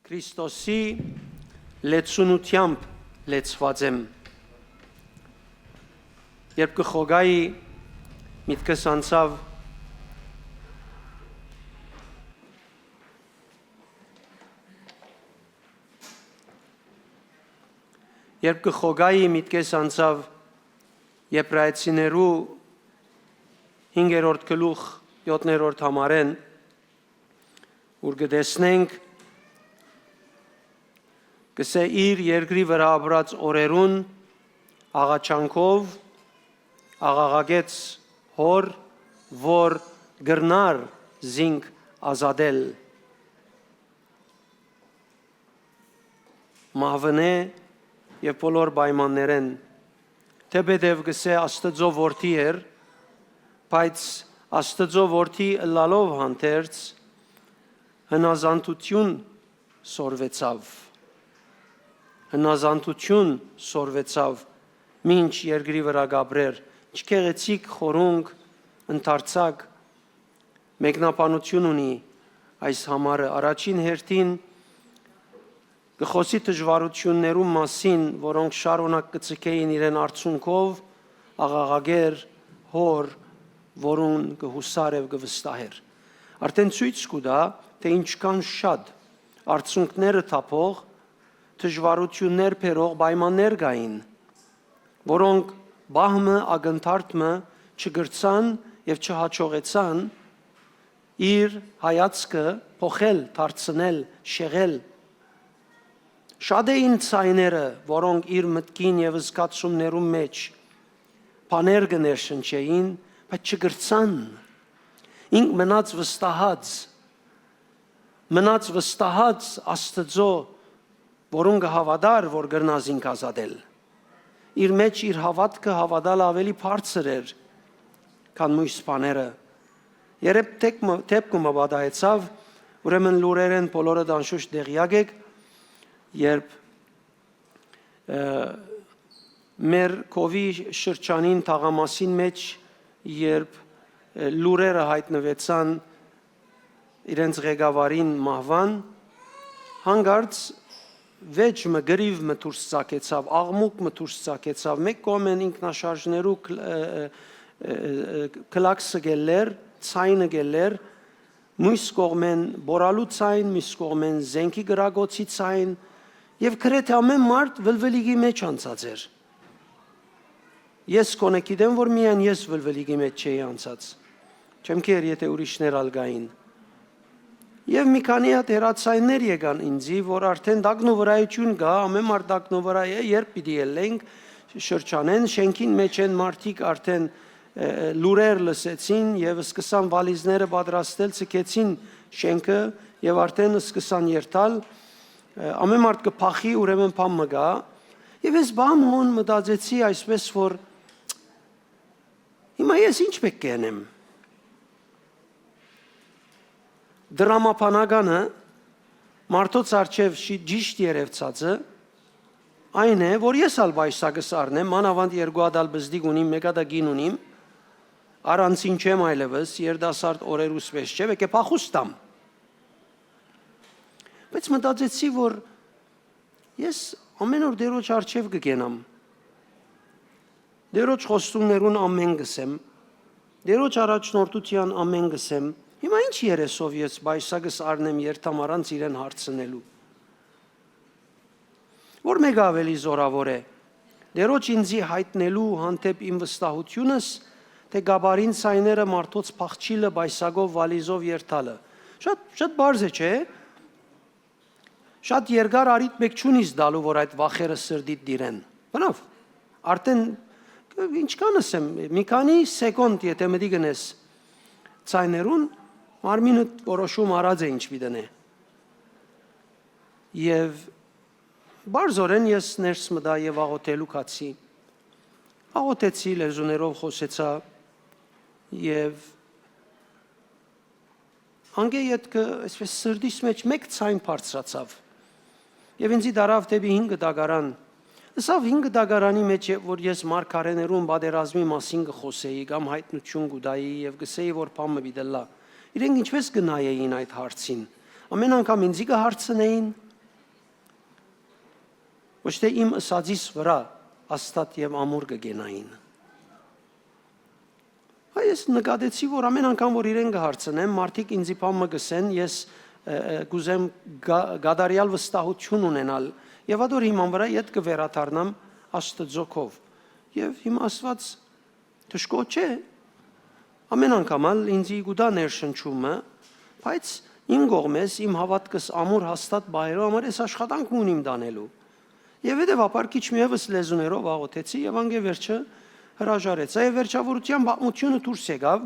Քրիստոսի լեցունությամբ լեցված եմ։ Երբ կխոգայի միտքս անցավ Եբրայեցիներու 5-րդ գլուխ 7-րդ համարեն, ուր կտեսնենք կսե իր երկրի վրա ապրած օրերուն աղաչանքով աղաղակեց հոր, որ գրնար զինք ազատել, մահվնե և բոլոր պայմաններեն, թեպետև կսե Աստծո որդի էր, բայց Աստծո որդի ըլլալով հանդերձ հնազանդություն սորվեցավ, մինչ երկրի վրա գաբրեր, չկեղեցիկ խորունգ ընդարձակ մեկնաբանություն ունի այս համարը, առաջին հերթին կխոսի դժվարություններու մասին, որոնք շարունակ կծկեին իրեն արցունքով, աղաղագեր հոր, որուն կհուսար և կվստահեր։ Արդեն ցույց կտա, թե ինչքան շատ արցունքները թափող, դժվարություններ բերող պայմաններ կային, որոնք բահմը ակնթարթը չգրցան և չհաջողեցան իր հայացքը փոխել, դարձնել, շեղել։ Շատ էին ցայները, որոնք իր մտքին և զգացումներու մեջ բաներ կներշնչեին, բայց չգրցան։ Ինք մնաց վստահած Աստծո, որուն կհավատար, որ կրնա զինք ազատել։ Իր մեջ իր հավատքը հավատալ ավելի բարձր էր, քան մյուս բաները։ Երբ դեպքը պատահեցավ, ուրեմն լուրերեն բոլորը անշուշտ տեղյակ եք, երբ մեր կովի շրջանին թաղամասին մեջ, երբ լուրերը հայտնվեցան իրենց ղեկավարին մահվան, հանկարծ վեճը գրիվը դուրս ծակեցավ, աղմուկը դուրս ծակեցավ, մեկ կողմեն ինքնաշարժներու կլաքսը գելեր, ցայնը գելեր, մյուս կողմեն բորալու ցայն, մյուս կողմեն զենքի գրագոցի ցայն, և գրեթե ամեն մարդ վլվլիգի մեջ անցած էր։ Ես կոնե գիտեմ, որ միայն ես վլվլիգի մեջ չէի անցած, չեմ կեր, եթե ուրիշներ ալգային։ Եվ մի քանի հատ հեռացայիններ եկան ինձի, որ արդեն դակնովրայություն կա, ամեն մարդ դակնովրայ է, երբ պիտի ելենք շրջանեն, շենքին մեջ են մարդիկ արդեն լուրեր լսեցին և սկսան վալիզները պատրաստել, ցկեցին շենքը և արդեն սկսան երթալ, ամեն մարդ կփախի, ուրեմն բան մը գա, և ես բամոն մտածեցի այսպես, որ հիմա ես ինչ պետք է անեմ։ Դրամապանականը մարդոց արջև ճիշտ երևցածը այն է, որ ես ալ բայսակս առնեմ, մանավանդ երկու հատ բզդիկ ունիմ, մեկ հատ գին ունիմ, առանցին չեմ այլևս, երդասարդ օրերուս պես չէ, եկե փախուստամ։ Բայց մտածեցի, որ ես ամեն օր Տերոջ արջև կգենամ, Տերոջ խոստումներուն ամեն գսեմ, Տերոջ առաջնորդության ամեն գսեմ, հիմա ինչ երեսով ես բայսակս առնեմ երթամ առանց իրեն հարցնելու։ Որ մեկ ավելի զորավոր է, Տերոջ ինձի հայտնելու հանդեպ իմ վստահությունս, թե գաբարին ցայները մարդոց փախչիլը բայսակով վալիզով երթալը։ Շատ բարձ է, չէ՞։ Շատ երկար արիտ մեկ չունիս դալու, որ այդ վախերը սրդիդ դիրեն։ Բնավ, արդեն ինչքան ասեմ, մի քանի սեկոնդ, եթե մտի գնես ցայներուն, մարմինը որոշում արած է ինչ պիտի։ Եվ բարձորեն ես ներս մտա եւ աղոթելու կացի։ Աղոթեցի, լեզուներով խոսեցա եւ անգե ետքը այսպես սրդիս մեջ մեկ ցայն բարձրացավ։ Եվ ինձի դարավ դեպի 5 դագարան։ Սավ 5 դագարանի մեջ որ ես մարգարեներուն բادرազմի մասին կխոսեի կամ հայտնություն կուտայի եւ կսեի որ բամը պիտի լա։ Իրենք ինչպես կնայեին այդ հարցին։ Ամեն անգամ ինձի կհարցնեին, Ոչ թե իմ ըսածիս վրա աստատ եւ ամուր կգենային։ Այս նկատեցի, որ ամեն անգամ որ իրեն կհարցնեմ, մարդիկ ինձ իբամը գսեն, ես գուզեմ գադարյալ վստահություն ունենալ եւ ադոր հիման վրա իդ կվերաթարնամ Աստծոքով։ Եվ հիմա Աստված դժկոչ չէ։ Ամեն անգամ ինձ գուտա ներշնչումը, բայց իմ կողմես իմ հավատքս ամուր հաստատ բայրո համար ես աշխատանք ունիմ դանելու։ Եվ հետևաբար քիչ միևս լեզուներով աղոթեցի եւ անգե վերջը հրաժարեց։ Այ վերջավորության պատմությունը դուրս եկավ,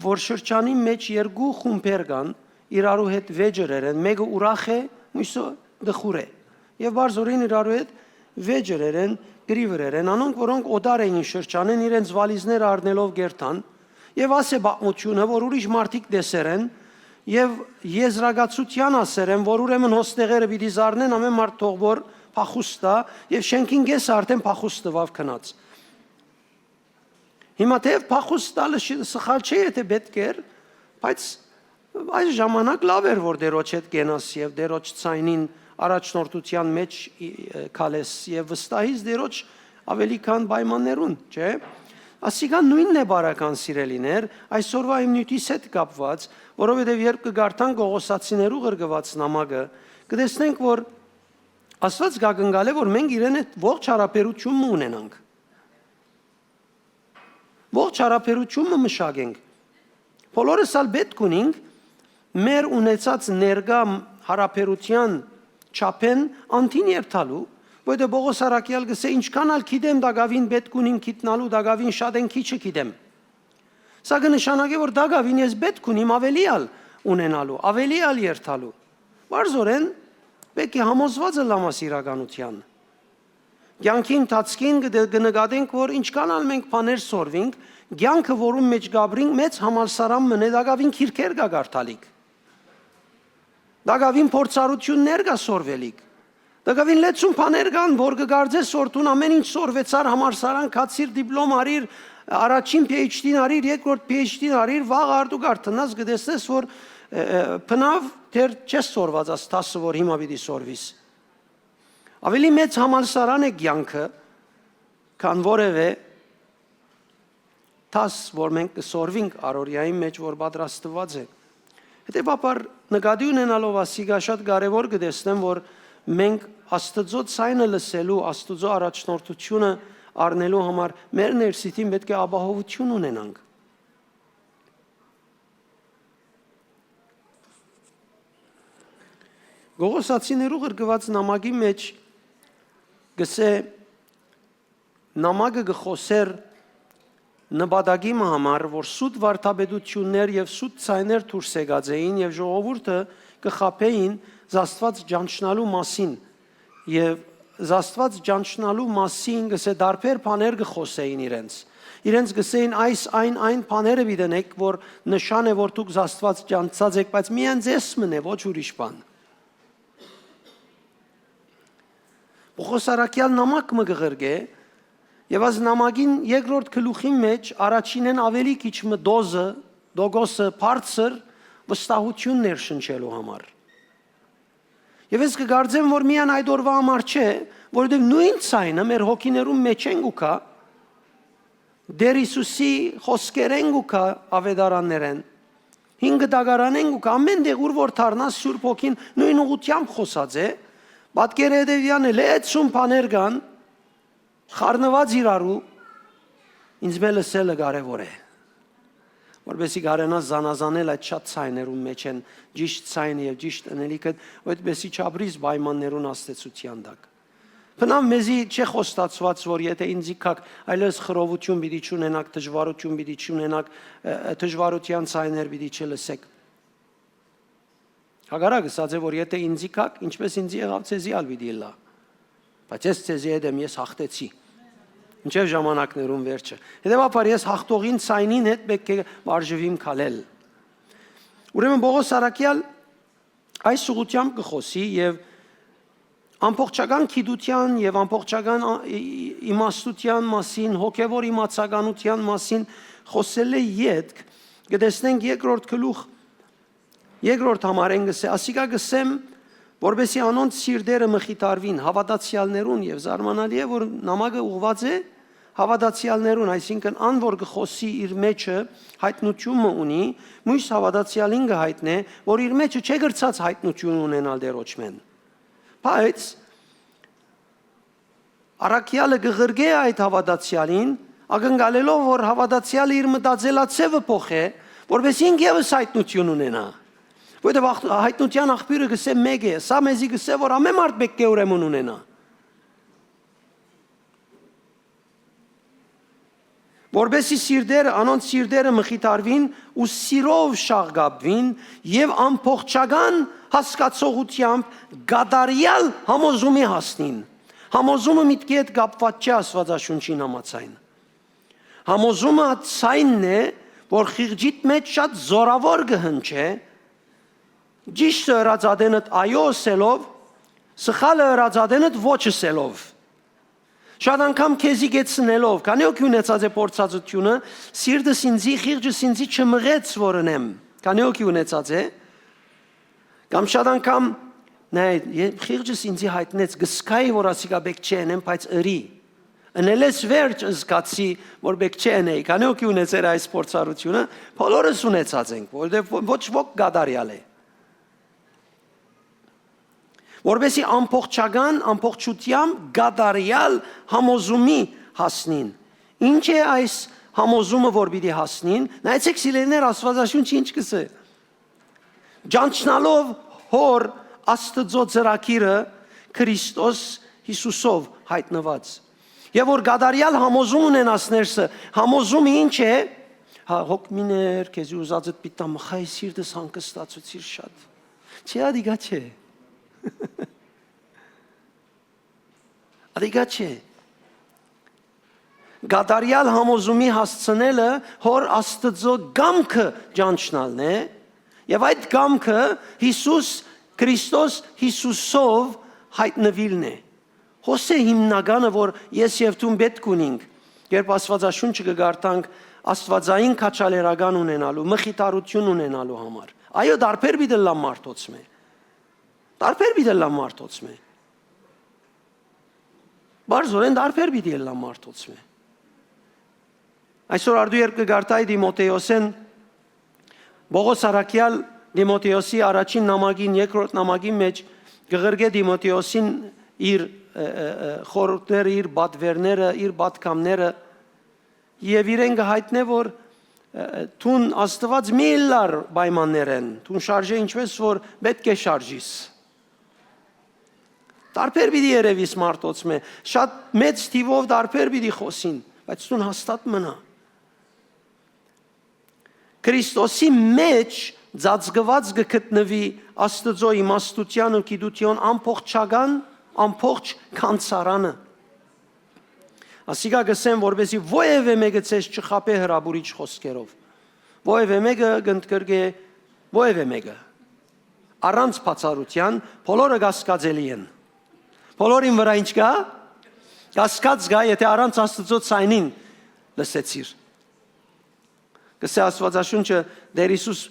որ շրջանի մեջ երկու խումբեր կան, իրարու հետ վեճերեր են, մեկը ուրախ է, մյուսը դխուր է։ Եվ բարձորին իրարու հետ վեճերեր են, գրիվերեր են, անոնք որոնք օդար էին շրջանեն իրենց վալիզները առնելով գերտան, եւ ասե պատմությունը, որ ուրիշ մարդիկ դեսեր են եւ եզրագացության ասեր են, որ ուրեմն հոստեղերը պիտի զառնեն ամեն մարդ թող որ փախուստա եւ շենքին գես արդեն փախուստ տվավ քնած։ Հիմա թե փախուստ տալը սխալ չէ, եթե պետք էր, բայց այս ժամանակ լավ էր որ դերոջ հետ գենաս եւ դերոջ ցայնին առաջնորդության մեջ քալես եւ վստահից դերոջ ավելի քան պայմաններուն, չէ՞։ Ասիկան նույնն է բարական սիրելիներ, այսօրվա իմ նյութիս հետ կապված, որովհետեւ երբ կգարտան Գողոսացիներու գրգված նամակը, կտեսնենք որ Աստված գագնգալ է որ մենք իրեն հետ ողջ հարաբերություն ունենանք։ Ողջ հարաբերությունը մշակենք։ Բոլորս ալ պետք ունենք մեր ունեցած ներգա հարաբերության չափեն անտին երթալու, որտեղ Պողոս Արաքյալ գսե ինչքան ալ գիտեմ դագավին պետք ունիմ գիտնալու, դագավին շատ են քիչը գիտեմ։ Սա կնշանակի որ դագավին ես պետք ունիմ ավելի ալ ունենալու, ավելի ալ երթալու։ Բարձորեն պետք է համոզված լամաս իրականության։ Կյանքի ընթացքին կնկատենք, որ ինչքան ալ մենք բաներ սորվինք, կյանքը որում մեջ գաբրինք մեծ համալսարան մնե դագավին քիրքեր կա գարտալիք։ Դագավին փորձառություններ կա սորվելիք։ Դագավին լեցուն բաներ կան, որ կգարձես սորտուն ամեն ինչ սորվեցար համալսարան կացիր դիպլոմ արիր, առաջին PhD-ն արիր, երկրորդ PhD-ն արիր, վաղ արդու գարտնաս կտեսնես, որ բնավ դեռ չես սորված աս տասը, որ հիմա պիտի սորվիս։ Ավելի մեծ համալսարան է կյանքը, քան որևէ տաս, որ մենք կսորվինք առօրյայի մեջ, որ պատրաստված է։ Հետևաբար նկատի ունենալով ասիկա շատ կարևոր կտեսնեմ, որ մենք Աստծո ցայնը լսելու, Աստծո առաջնորդությունը առնելու համար մեր ներսիտին պետք է ապահովություն ունենանք։ Գողոսացիներու գրգված նամակի մեջ գսե նամակը գխոսեր նպատակի համար, որ սուտ վարդապետություններ եւ սուտ ցայներ դուրս եկած էին եւ ժողովուրդը կխապեին զաստված ճանչնալու մասին եւ զաստված ճանչնալու մասին գսե դարբեր բաներ գխոսեին իրենց գսեին այն բաները դիտենք, որ նշան է որ դուք զաստված ճանչած եք, բայց միայն ձեզ մնե ոչ ուրիշ բան։ Պողոս Արաքյալ նամակ մը գղրգե եւ այս նամակին երկրորդ գլուխի մեջ առաջինեն ավելի քիչ մը դոգոսը բարձր վստահություն ներշնչելու համար։ Եվ ես կգարձեմ, որ միայն այդ օրվա համար չէ, որովհետև նույն ցայնը մեր հոգիներում մեջ են գուկա, դեր Հիսուսի խոսքերեն գուկա ավետարաններեն, 5 դագարանեն գուկա, ամեն դեղ ուր որ թարնաս Սուրբ Հոգին նույն ուղղությամբ խոսած է, պատկերը հետևյալն է, լեցուն բաներ կան, խառնված իրարու, ինձ մե լսելը կարևոր է, որպեսզի կարենաս զանազանել այդ շատ ցայներում մեջ են ճիշտ ցայնը եւ ճիշտ ընելիքը, որպեսզի չաբրիս պայմաններուն աստեցության տակ։ Բնավ մեզի չէ խոստացված, որ եթե ինձ իքակ այլևս խռովություն պիտի չունենաք, դժվարություն պիտի չունենաք, դժվարության ցայներ պիտի չլսեք։ Հակառակը ասած է, որ եթե ինձ իքակ, ինչպես ինձ եղավ ցեզի ալ պիտի լա։ Բայց ես ցեզի հետ եմ, ես հաղթեցի։ Ինչև ժամանակներում վերջը։ Հետևաբար ես հաղթողին ցայնին հետ պետք է վարժվիմ քալել։ Ուրեմն Պողոս Արաքյալ այս ուղղությամբ կխոսի եւ ամբողջական գիտության եւ ամբողջական իմաստության մասին, հոգեվոր իմացականության մասին խոսել է յետք, կտեսնենք երկրորդ գլուխ երկրորդ համարեն գսե, ասիկա գսեմ, որբեսի անոնց սիրտերը մխիթարվին հավատացյալներուն եւ զարմանալի է որ նամակը ուղված է հավատացյալներուն, այսինքն ան որ գխոսի իր մեջը հայտնությունը ունի, մյուս հավատացյալին գհայտնե, որ իր մեջը չէ գրծած հայտնություն ունենալ դերոճմեն։ Բայց Արաքյալը գղրգե այդ հավատացյալին, ակնկալելով որ հավատացյալը իր մտածելացևը փոխե, որովհետեւ ինքը եւս հայտնություն ունենա։ Որովհետեւ հայտնության աղբյուրը գսե մեկ է, սա մեզի գսե որ ամեն մարդ մեկ է ուրեմն ունենա։ Որբեսի սիրտերը, անոնց սիրտերը մխիթարվին ու սիրով շաղգաբվին եւ ամփոխչական հասկացողությամբ գադարյալ համոզումի հասնին։ Համոզումը միտքի հետ կապված չէ Աստվածաշունչին համաձայն։ Համոզումը ցայնն է, որ խիղճիտ մեջ շատ զորավոր կհնչե, ճիշտը հրածադենդ այո ասելով, սխալը հրածադենդ ոչ ասելով։ Շատ անգամ քեզի գեցնելով, քանի օքի ունեցած է փորձածությունը, սիրտս ինձի, խիղճս ինձի չմղեց որնեմ։ Քանի օքի ունեցած է։ Կամ շատ անգամ նայ, խիղճս ինձի հայտնեց, գսկայի որ ասիկա բեք չենեմ, բայց ըրի։ Ընելես վերջ զգացի, որ բեք չենեի, քանի օքի ունեցեր այս փորձառությունը, բոլորս ունեցած ենք, որովհետև ոչ ոք գադարյալ է։ Որովհետեւ ամփոխչությամբ գադարյալ համոզումի հասնին։ Ինչ է այս համոզումը, որ պիտի հասնին։ Նայեցեք սիրելիներ, Աստվածաշունչը ինչ կսե։ Ճանչնալով հոր Աստծո ծրագիրը Քրիստոս Հիսուսով հայտնված։ Եվ որ գադարյալ համոզում ունենասներսը, համոզումը ինչ է։ Հոգմիներ, քեզի ուզածդ պիտա մխայ սիրտս հանգստացուցիր շատ։ Չի ադիգա չէ։ Ադիգա չէ։ Գադարյալ համոզումի հասցնելը հոր Աստծո գամքը ճանչնալն է, եւ այդ գամքը Հիսուս Քրիստոս Հիսուսով հայտնվիլն է։ Հոսե հիմնականը, որ ես եւ դու պետք ունենք, երբ Աստվածաշունչը կգարտանք Աստվածային քաչալերական ունենալու, մխիթարություն ունենալու համար։ Այո, դարբեր բիդլա մարդոցմե։ Դարբեր բիդլա մարդոցմե։ Բարձորեն դարբեր բիդլա մարդոցմե։ Այսօր արդու երբ կգարտայի Դիմոթեոսեն Բողոս Արաքյալ Դիմոթեոսի առաջին նամակին, երկրորդ նամակի մեջ գղրգե Դիմոթեոսին իր խորհուրդները, իր բադվերները, իր բադկամները եւ իրեն կհայտնե որ թուն Աստված մի լար պայմաններ են, թուն շարժե ինչպես որ պետք է շարժիս։ Դարբեր պիտի երևիս մարդոցմե, շատ մեծ թիվով դարբեր պիտի խոսին, բայց թուն հաստատ մնա։ Քրիստոսի մեջ ծածկված գտնվի Աստծո իմաստության ու գիտության ամբողջ կանցարանը։ Ասիկա գսեմ, որպեսզի ովևէ մեկը ցես չխապե հրաբուրիչ խոսքերով։ Ովևէ մեկը գնդկրգե, ովևէ մեկը առանց բացառության բոլորը կասկածելի են։ Բոլորին վրա ինչ կա։ Կասկած կա, եթե առանց Աստծո ցայնին լսեցիր։ Գսե Աստվածաշունչը Տեր Հիսուս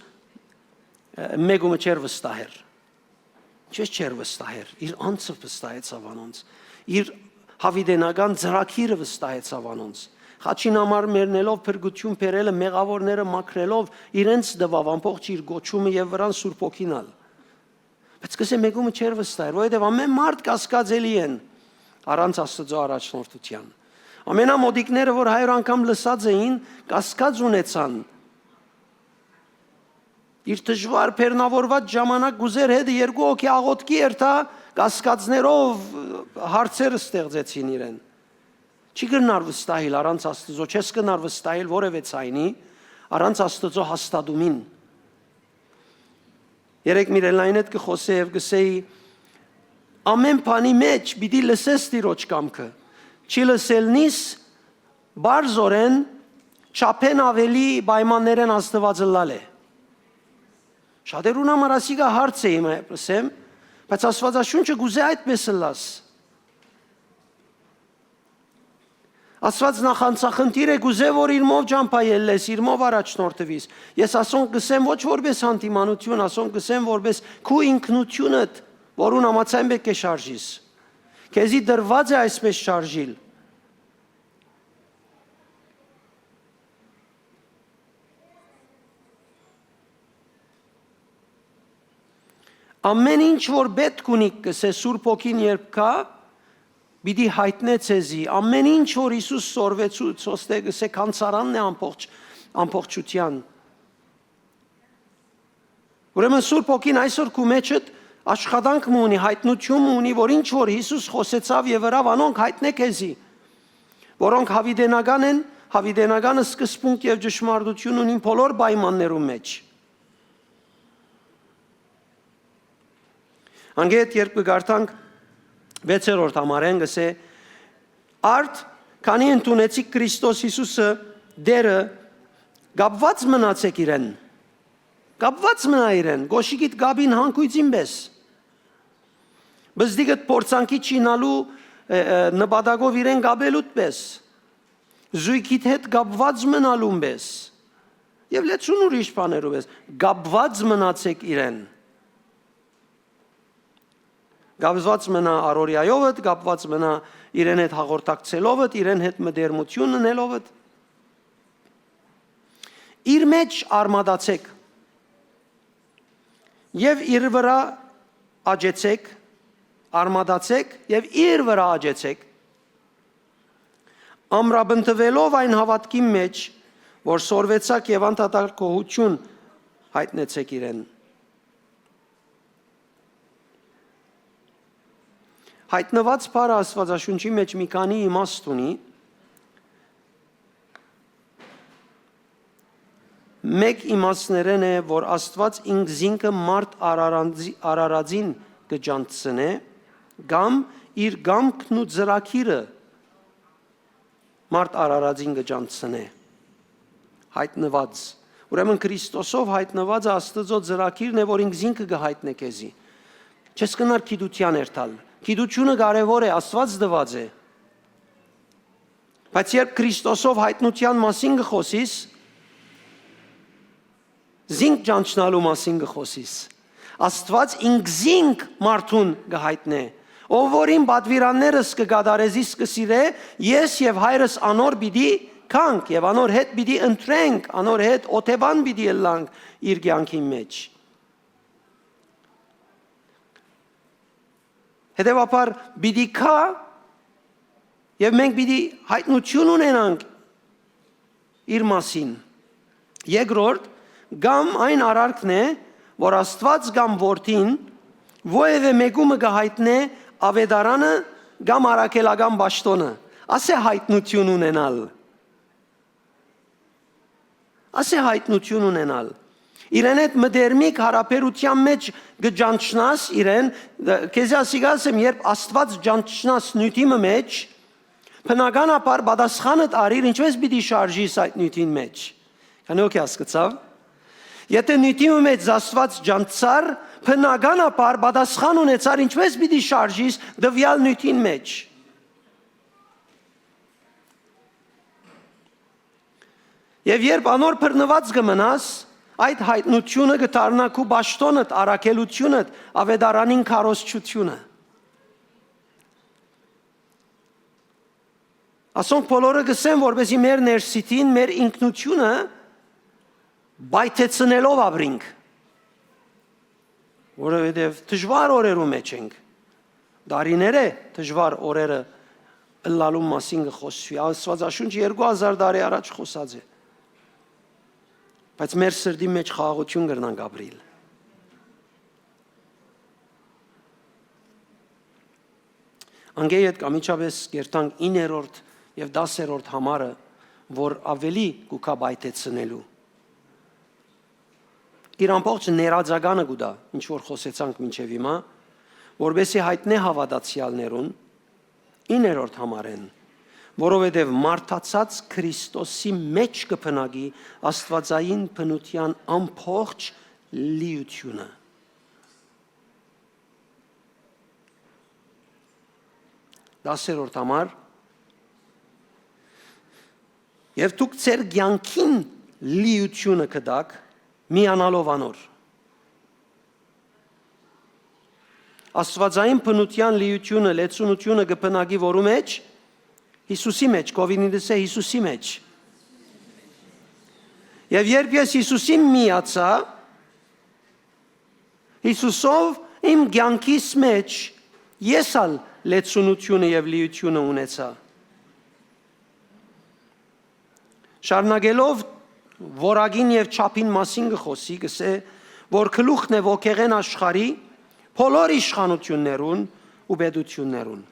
մեգումը չեր վստահեր։ Չէր վստահեր, իր անձը վստահեցավ անոնց, իր հավիդենական ծրագիրը վստահեցավ անոնց։ Խաչին համար մեռնելով փրկություն բերելը մեղավորները մաքրելով իրենց դվավ ամբողջ իր գոչումը եւ վրան Սուրբ Օքինալ։ Բայց կսե մեգումը չեր վստահեր, որովհետեւ ամեն մարդ կասկածելի են առանց Աստծո առաջնորդության։ Ամենամոդիկները, որ 100 անգամ լսած էին, կասկած ունեցան։ Իր դժվար բեռնավորված ժամանակ գուզեր հետ երկու օքի աղոտքի երթա կասկածներով հարցեր ստեղծեցին իրեն։ Չի գնար վստահել առանց Աստծո, չես գնար վստահել որևէ ցայնի առանց Աստծո հաստատումին։ Երեք միրելային հետ կխոսեի եւ գսեի ամեն բանի մեջ պիտի լսես Տիրոջ կամքը։ Չի լսելնիս բարձորեն չափեն ավելի պայմաններեն Աստվածը լալ է։ Շատերուն համար ասիկա հարց է իմը պսեմ, բայց Աստվածաշունչը գուզե այդպես լաս։ Աստված նախանցախնդիր է գուզե, որ իրմով ճամփայել ես, իրմով առաջնորդվիս։ Ես ասոնք գսեմ ոչ որպես հանդիմանություն, ասոնք գսեմ որպես քու ինքնությունդ, որուն համաձայն պետք է շարժիս։ Քեզի դրված է այսպես շարժիլ։ Ամեն ինչ որ պետք ունի կսե Սուրբ Հոգին երբ կա, պիտի հայտնե ցեզի, ամեն ինչ որ Հիսուս սորվեցուց ոստե կսե կանցարանն է ամբողջության։ Ուրեմն Սուրբ Հոգին այսօր քու մեջդ աշխատանք ունի, հայտնություն ունի, որ ինչ որ Հիսուս խոսեցավ եւ վրավ անոնք հայտնե քեզի, որոնք հավիդենական են, հավիդենականը սկզբունք եւ ճշմարտություն ունին բոլոր պայմաններում մեջ։ Անգետ երբ կգարտանք 6-րդ համարեն գսե արդ քանի ընդունեցիք Քրիստոս Հիսուսը դերը գապված մնացեք իրեն գապված մնա իրեն գոշիկիդ գաբին հանգույցին բես բզդիգդ փորձանքի չինալու նպատակով իրեն գաբելուտ բես զույգիդ հետ գապված մնալուն բես եւ լեցուն ուրիշ բաներով բես գապված մնացեք իրեն Գապված մնա առօրյայով, գապված մնա իրեն հետ հաղորդակցելով, իրեն հետ մտերմություն ունելով։ Իր մեջ արմատացեք եւ իր վրա աջեցեք, արմատացեք եւ իր վրա աջեցեք։ Ամրապնդվելով այն հավատքի մեջ, որ սորվեցակ եւ անդադար գոհություն հայտնեցեք իրեն։ Հայտնված բառը Աստվածաշունչի մեջ մի քանի իմաստ ունի։ Մեկ իմաստներն է, որ Աստված ինքզինքը մարդ արարածին կջանցնե, կամ իր գամքն ու ծրագիրը մարդ արարածին կջանցնե։ Հայտնված։ Ուրեմն Քրիստոսով հայտնված Աստծո ծրագիրն է, որ ինքզինքը կհայտնե քեզի։ Չես կնար գիտության երթալ։ Գիտությունը կարևոր է, Աստված դված է։ Բայց երբ Քրիստոսով հայտնության մասին կխոսիս, զինք ճանչնալու մասին կխոսիս, Աստված ինքզինք մարդուն կհայտնե, ով որին պատվիրաններս կգադարեզիս կսիրե, ես եւ հայրս անոր պիտի կանք եւ անոր հետ պիտի ընտրենք, անոր հետ օթևան պիտի ելանք իր կյանքի մեջ։ Հետևաբար պիտի կա եւ մենք պիտի հայտնություն ունենանք իր մասին։ Երկրորդ, կամ այն արարքն է, որ Աստված կամ Որդին ովևէ մեկումը կհայտնե ավետարանը կամ առաքելական պաշտոնը։ Ասե հայտնություն ունենալ։ Ասե հայտնություն ունենալ։ Իրեն հետ մդերմիկ հարաբերության մեջ գճանչնաս իրեն, քեզ ասիգասեմ, երբ Աստված ճանչնաս նյութի մեջ, բնականաբար պատասխանը տարիր, ինչպես պիտի շարժիս այդ նյութին մեջ։ Քանի օքե հասկացավ։ Եթե նյութի մեջ Աստված ճանցար, բնականաբար պատասխան ունեցար, ինչպես պիտի շարժիս դվյալ նյութին մեջ։ Եվ երբ անոր բռնված կմնաս, այդ հայտնությունը կդառնա քու պաշտոնդ, առաքելությունդ, ավետարանին քարոզչությունը։ Ասոնք բոլորը գսեն, որպեսզի մեր ներսիտին, մեր ինքնությունը բայթեցնելով ապրենք։ Որովհետև դժվար օրերում մեջ ենք։ Դարիներ է դժվար օրերը ըլլալու մասին կխոսվի։ Աստվածաշունչը 2000 տարի առաջ խոսած է։ Բայց մեր սրտի մեջ խաղաղություն կրնանք ապրիլ։ Անգեի հետ կամիջապես գերտանք 9-րդ եւ 10-րդ համարը, որ ավելի կուքա բայթեցնելու։ Իր ամբողջ ներածականը գուտա, ինչ որ խոսեցանք մինչև հիմա, որովհետեւ հայտնե հավատացյալներուն 9-րդ համարեն, որովհետև մարդացած Քրիստոսի մեջ կփնագի աստվածային բնության ամբողջ լիությունը։ Դասերորդ համար եւ դուք ձեր կյանքին լիությունը կդաք միանալով անոր։ Աստվածային բնության լիությունը, լեցունությունը կբնակի որու մեջ, Հիսուսի մեջ, Կովինիդս է Հիսուսի մեջ։ Եվ երբ ես Հիսուսին միացա, Հիսուսով իմ կյանքիս մեջ ես ալ լեցունությունը եւ լիությունը ունեցա։ Շարունակելով որակին եւ չափին մասին գխոսի, գսե, որ գլուխն է ոգեղեն աշխարհի բոլոր իշխանություններուն ու պետություններուն։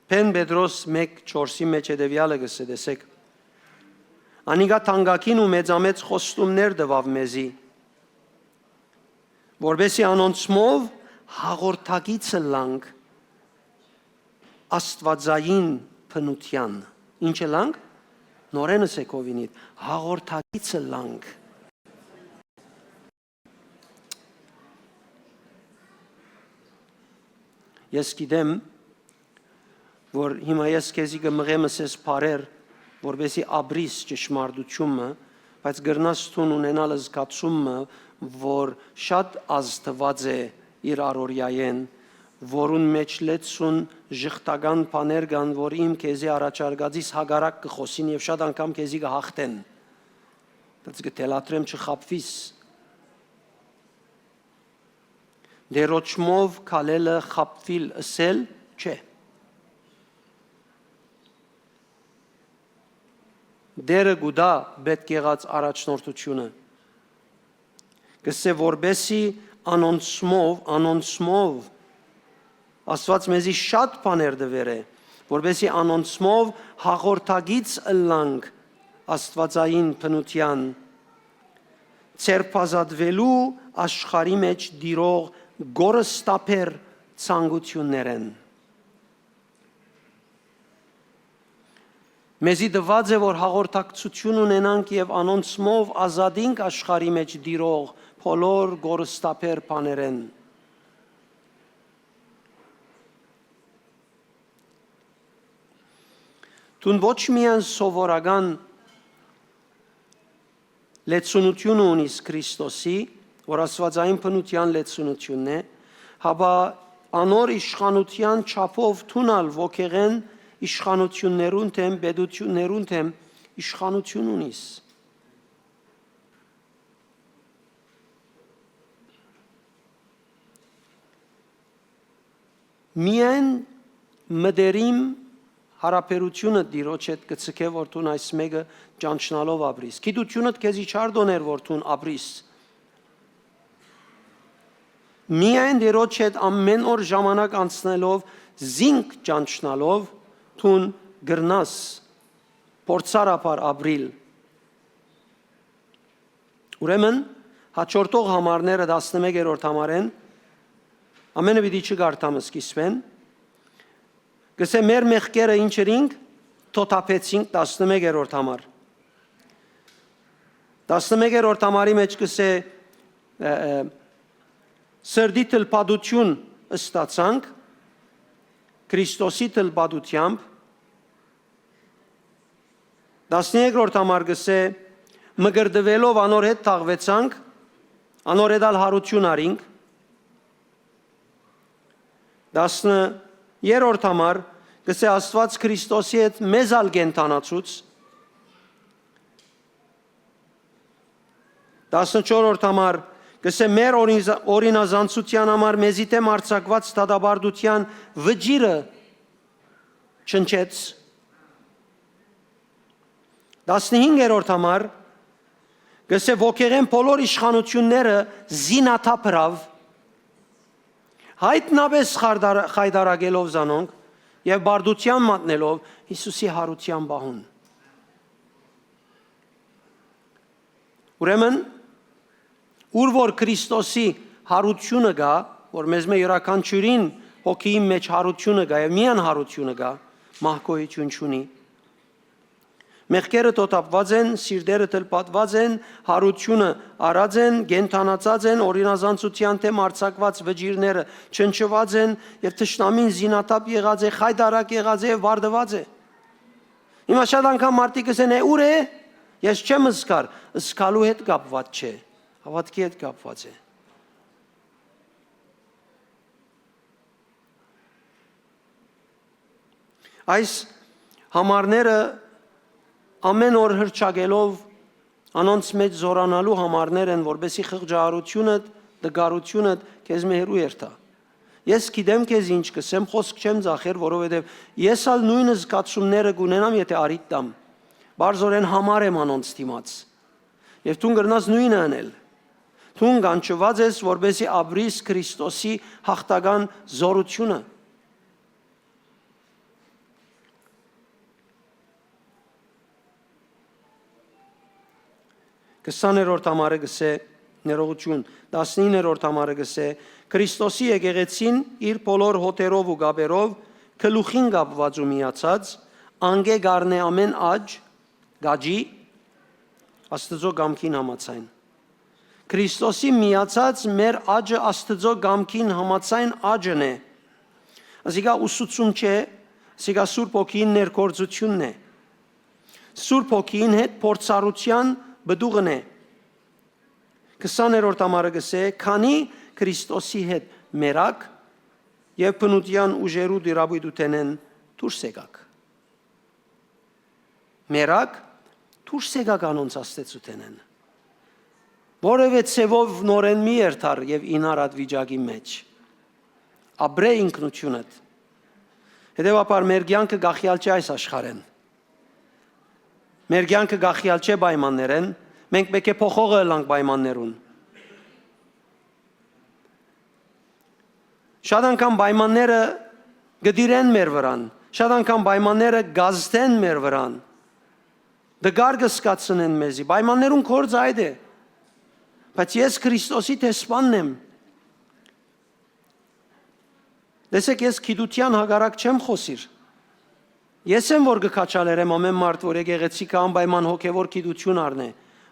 Պեն Պետրոս 1:4-ի մեջ հետևյալը գսե, տեսեք, անիգա թանկագին ու մեծամեծ խոստումներ տվավ մեզի, որբեսի անոնցմով հաղորդակիցը լանք աստվածային բնության։ Ինչ է լանք? Նորենս է կովինիդ, հաղորդակիցը լանք։ Ես գիտեմ, որ հիմա ես քեզի կմղեմ ես բարեր, որբեսի աբրիս ճշմարտությունը, բայց գրնաս տուն ունենալ զգացումը, որ շատ ազդված է իր առօրյայեն, որուն մեջ լեցուն ժխտական բաներ կան, որ իմ քեզի առաջարկածից հագարակ կխոսին եւ շատ անգամ քեզի կհաղթեն։ Բայց գտելատրեմ չխապվիս։ Դերոճմով քալելը խապվիլ ասել չէ։ Դերը գուդա պետք եղած առաջնորդությունը։ Գսե որբեսի անոնցմով Աստված մեզի շատ բաներ դվեր է, որբեսի անոնցմով հաղորդագից ըլլանք աստվածային բնության, ցերպազատվելու աշխարհի մեջ դիրող գորստապեր ցանկություններեն։ Մեզի դված է, որ հաղորդակցություն ունենանք եւ անոնցմով ազատինք աշխարհի մեջ դիրող բոլոր գորստապեր բաներեն։ Դուն ոչ միայն սովորական լեցունությունը ունիս Քրիստոսի, որ աստվածային բնության լեցունությունն է, հապա անոր իշխանության չափով թունալ ոգեղեն իշխանություններուն թեմ, պետություններուն թեմ իշխանություն ունիս։ Միայն մդերիմ հարաբերությունը դիրոջ հետ կցկե, որ տուն այս մեկը ճանչնալով ապրիս։ Գիտությունդ քեզի չար դոներ, որ տուն ապրիս։ Միայն դիրոջ հետ ամեն օր ժամանակ անցնելով, զինք ճանչնալով, տուն գրնաս, փորձարապար ապրիլ։ Ուրեմն, հաջորդող համարները 11-րդ համարեն, ամենը պիտի չգարտամ սկիզբեն, գսե մեր մեղքերը ինչերինք թոթափեցինք 11-րդ համար։ 11-րդ համարի մեջ գսե սրդի թլպադություն ստացանք Քրիստոսի թլպադությամբ։ 13-րդ համար գսե մգրդվելով անոր հետ թաղվեցանք, անոր հետ հարություն արինք։ 13-րդ համար գսե Աստված Քրիստոսի հետ մեզ ալ կենթանացուց։ 14-րդ համար գսե մեր օրինազանցության համար մեզի դեմ արձակված դատաբարդության վճիրը չնչեց։ 15-րդ համար գսե ոգեղեն բոլոր իշխանությունները զինաթափրավ, հայտնաբես խայդարագելով զանոնք եւ բարդության մատնելով Հիսուսի հարության բահուն։ Ուրեմն ուր որ Քրիստոսի հարությունը գա, որ մեզ մե յուրաքանչյուրին հոգիի մեջ հարությունը գա եւ միան հարությունը գա, մահկոյություն չունի։ Մեղքերը տոտապված են, սիրտերը թլպատված են, հարությունը արած են, գենթանացած են, օրինազանցության թեմ արձակված վճիրները չնչված են եւ թշնամին զինաթափ եղած է, խայդարակ եղած է, վարդված է։ Հիմա շատ անգամ մարդիկ ասեն, ուր է, Ես չեմ զգար, զգալու հետ կապված չէ, հավատքի հետ կապված է։ Այս համարները ամեն օր հրճագելով անոնց մեջ զորանալու համարներ են, որբեսի խղճահարությունը, դգարությունը քեզ մերու երթա։ Ես գիտեմ քեզ ինչ կսեմ, խոսք չեմ ձախեր, որովհետև ես ալ նույն զգացումները կունենամ, եթե արիտ տամ։ Բարձորեն համար եմ անոնց դիմաց։ Եվ դու կգնաս նույնը անել։ Դու կանչված ես, որբեսի ապրիս Քրիստոսի հաղթական զորությունը։ 20-րդ համարը գսե ներողություն 19-րդ համարը գսե Քրիստոսի եկեղեցին իր բոլոր հոտերով ու գաբերով գլուխին կապված ու միացած անգե գառնե ամեն աջ գաջի Աստծո գամքին համացայն Քրիստոսի միացած մեր աջը Աստծո գամքին համացայն աջն է ասիկա ուսուցում չէ ասիկա Սուրբ Հոգին ներկործությունն է Սուրբ Հոգին հետ փորձառության բդուղն է 20-րդ համարը գսե քանի Քրիստոսի հետ մերակ եւ բնության ուժերու դիրաբույդութենեն դուրս եկակ մերակ դուրս եկակ անոնց աստեցութենեն որևէ ցևով նորեն մի երթար եւ ինարատ վիճակի մեջ ապրե ինքնությունդ հետեւաբար մեր կյանքը գախյալ չէ այս աշխարհեն Մեր կյանքը գախյալ չէ պայմաններեն, մենք պետք է փոխողը լանք պայմաններուն։ Շատ անգամ պայմանները գդիրեն մեր վրան, շատ անգամ պայմանները գազդեն մեր վրան, դգար կսկացնեն մեզի, պայմաններուն կորձ այդ է, բայց ես Քրիստոսի տեսպանն եմ։ Դեսեք ես գիտության հագարակ չեմ խոսիր, Ես եմ որ կքաչալերեմ ամեն մարդ, որ եկեղեցիկը անպայման հոգևոր գիտություն առնե,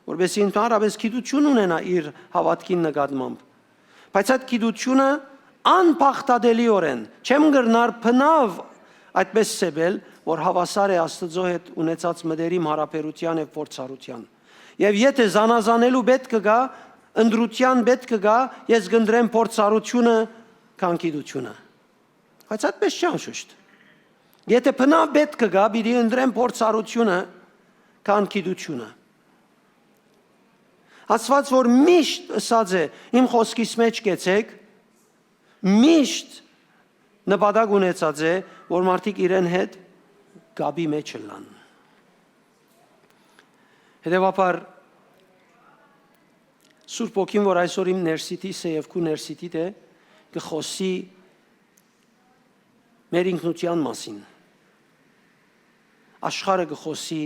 որովհետեւ ընդհանրապես գիտություն ունենա իր հավատքին նկատմամբ։ Բայց այդ գիտությունը անփախտադելիորեն չեմ գրնար փնավ այդպես սեբել, որ հավասար է Աստծո հետ ունեցած մտերիմ հարաբերության եւ փորձառության։ Եվ եթե զանազանելու պետք կգա, ընդրության պետք կգա, ես կընտրեմ փորձառությունը քան գիտությունը։ Բայց այդպես չանշուշտ։ Եթե բնավ պետք կգա, պիտի ընտրեմ փորձառությունը քան գիտությունը։ Աստված որ միշտ ասած է, իմ խոսքիս մեջ կեցեք, միշտ նպատակ ունեցած է, որ մարդիկ իրեն հետ գաբի մեջ լան։ Հետևաբար Սուրբ Հոգին, որ այսօր իմ ներսիտիս է եւ քու ներսիտիդ է, կխոսի մեր ինքնության մասին։ Աշխարհը կխոսի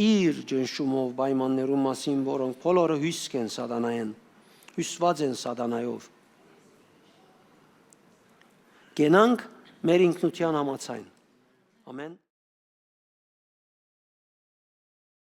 իր ջնշումով պայմաններու մասին, որոնք բոլորը հյուսք են սատանայեն, հյուսված են սատանայով։ Գենանք մեր ինքնության համացայն։ Ամեն